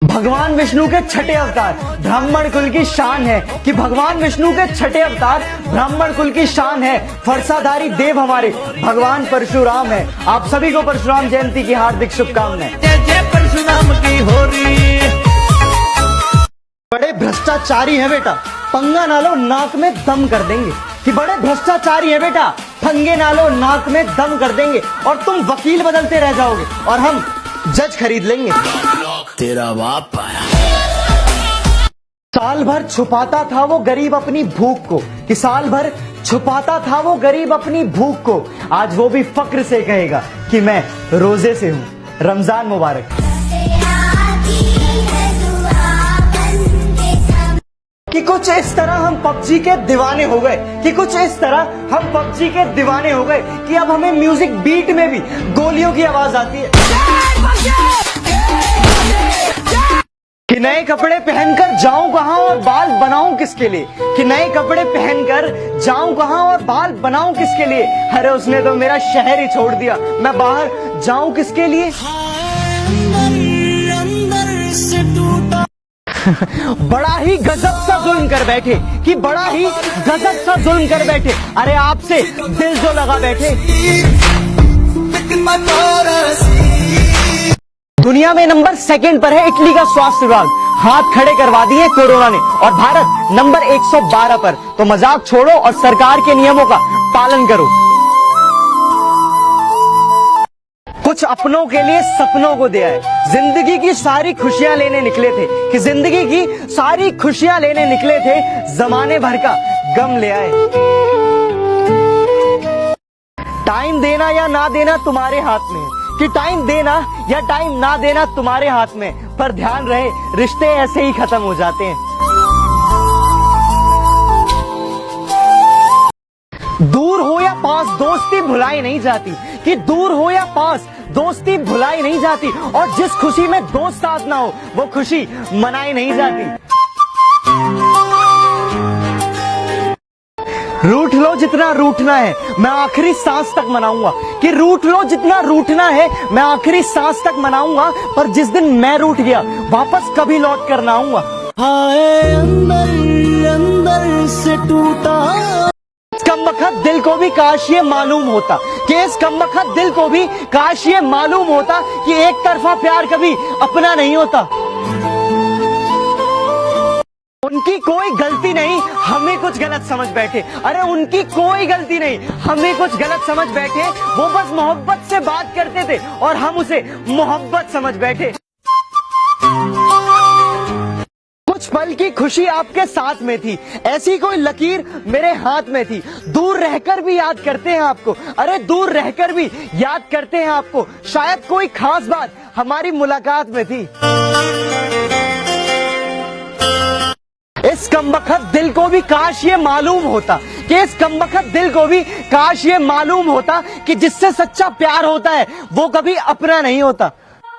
भगवान विष्णु के छठे अवतार ब्राह्मण कुल की शान है कि भगवान विष्णु के छठे अवतार ब्राह्मण कुल की शान है। फरसाधारी देव हमारे भगवान परशुराम है। आप सभी को परशुराम जयंती की हार्दिक शुभकामनाएं। जय जय परशुराम की हो रही। बड़े भ्रष्टाचारी है बेटा, पंगा ना लो नाक में दम कर देंगे। कि बड़े भ्रष्टाचारी है बेटा, पंगे ना लो नाक में दम कर देंगे। और तुम वकील बदलते रह जाओगे और हम जज खरीद लेंगे। तेरा बाप आया। साल भर छुपाता था वो गरीब अपनी भूख को, कि साल भर छुपाता था वो गरीब अपनी भूख को। आज वो भी फक्र से कहेगा कि मैं रोजे से हूँ। रमजान मुबारक। कि कुछ इस तरह हम पबजी के दीवाने हो गए, कि कुछ इस तरह हम पबजी के दीवाने हो गए कि अब हमें म्यूजिक बीट में भी गोलियों की आवाज आती है। कि नए कपड़े पहनकर जाऊं कहां और बाल बनाऊं किसके लिए। कि नए कपड़े पहनकर जाऊं कहां और बाल बनाऊं किसके लिए। अरे उसने तो मेरा शहर ही छोड़ दिया, मैं बाहर जाऊं किसके लिए। बड़ा ही गजब सा जुल्म कर बैठे, कि बड़ा ही गजब सा जुल्म कर बैठे। अरे आपसे दिल जो लगा बैठे। दुनिया में नंबर 2 पर है इटली का स्वास्थ्य विभाग, हाथ खड़े करवा दिए कोरोना ने। और भारत नंबर 112 पर। तो मजाक छोड़ो और सरकार के नियमों का पालन करो। कुछ अपनों के लिए सपनों को दिया है। जिंदगी की सारी खुशियां लेने निकले थे, कि जिंदगी की सारी खुशियां लेने निकले थे, जमाने भर का गम ले आए। टाइम देना या ना देना तुम्हारे हाथ में है, कि टाइम देना या टाइम ना देना तुम्हारे हाथ में। पर ध्यान रहे, रिश्ते ऐसे ही खत्म हो जाते हैं। दूर हो या पास दोस्ती भुलाई नहीं जाती, कि दूर हो या पास दोस्ती भुलाई नहीं जाती। और जिस खुशी में दोस्त साथ ना हो वो खुशी मनाई नहीं जाती। रूठ लो जितना रूठना है, मैं आखिरी सांस तक मनाऊंगा। कि रूठ लो जितना रूठना है, मैं आखिरी सांस तक मनाऊंगा। पर जिस दिन मैं रूठ गया वापस कभी लौट कर ना आऊंगा। हाय अंदर अंदर से टूटा। कमबख्त दिल को भी काश ये मालूम होता, कि इस कमबख्त दिल को भी काश ये मालूम होता कि एक तरफा प्यार कभी अपना नहीं होता। उनकी कोई गलती नहीं, हमें कुछ गलत समझ बैठे। अरे उनकी कोई गलती नहीं, हमें कुछ गलत समझ बैठे। वो बस मोहब्बत से बात करते थे और हम उसे मोहब्बत समझ बैठे। कुछ पल की खुशी आपके साथ में थी, ऐसी कोई लकीर मेरे हाथ में थी। दूर रहकर भी याद करते हैं आपको, अरे दूर रहकर भी याद करते हैं आपको। शायद कोई खास बात हमारी मुलाकात में थी। इस कमबख्त दिल को भी काश ये मालूम होता, कि इस कमबख्त दिल को भी काश ये मालूम होता कि जिससे सच्चा प्यार होता है वो कभी अपना नहीं होता।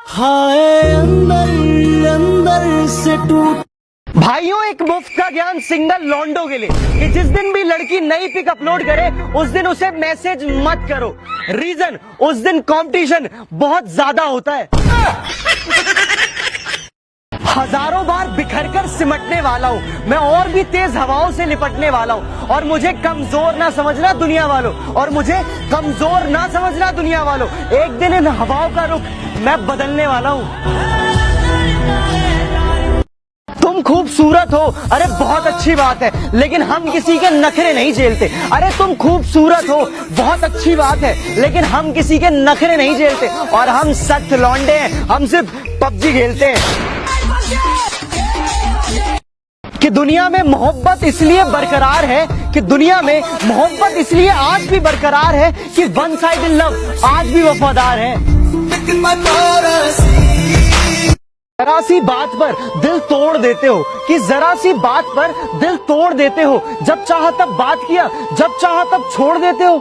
हाय अंदर अंदर से टूट। भाइयों, एक मुफ्त का ज्ञान सिंगल लॉन्डो के लिए, कि जिस दिन भी लड़की नई पिक अपलोड करे उस दिन उसे मैसेज मत करो। रीजन, उस दिन कंपटीशन बहुत ज्यादा होता है। हजारों बार बिखरकर सिमटने वाला हूँ मैं, और भी तेज हवाओं से निपटने वाला हूँ। और मुझे कमजोर ना समझना दुनिया वालों, और मुझे कमजोर ना समझना दुनिया वालों। एक दिन इन हवाओं का रुख मैं बदलने वाला हूँ। तुम खूबसूरत हो, अरे बहुत अच्छी बात है, लेकिन हम किसी के नखरे नहीं झेलते। अरे तुम खूबसूरत हो, बहुत अच्छी बात है, लेकिन हम किसी के नखरे नहीं झेलते। और हम सख्त लौंडे हैं, हम सिर्फ पबजी खेलते हैं। कि दुनिया में मोहब्बत इसलिए बरकरार है, कि दुनिया में मोहब्बत इसलिए आज भी बरकरार है कि वन साइडेड लव आज भी वफादार है। जरा सी बात पर दिल तोड़ देते हो, कि जरा सी बात पर दिल तोड़ देते हो। जब चाहा तब बात किया, जब चाहा तब छोड़ देते हो।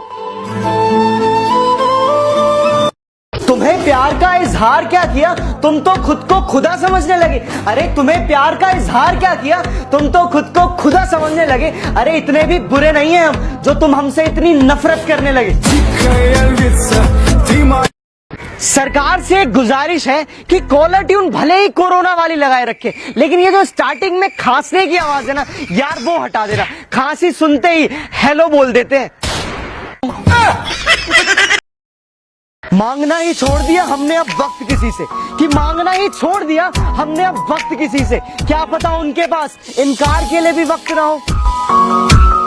तुम्हें प्यार का इजहार क्या किया, तुम तो खुद को खुदा समझने लगे। अरे तुम्हें प्यार का इजहार क्या किया, तुम तो खुद को खुदा समझने लगे। अरे इतने भी बुरे नहीं हैं हम, जो तुम हमसे इतनी नफरत करने लगे। सरकार से एक गुजारिश है कि कॉलर ट्यून भले ही कोरोना वाली लगाए रखे, लेकिन ये जो स्टार्टिंग में खांसने की आवाज है ना यार, वो हटा देना। खांसी सुनते ही हेलो बोल देते हैं। मांगना ही छोड़ दिया हमने अब वक्त किसी से, कि मांगना ही छोड़ दिया हमने अब वक्त किसी से। क्या पता उनके पास इनकार के लिए भी वक्त ना हो।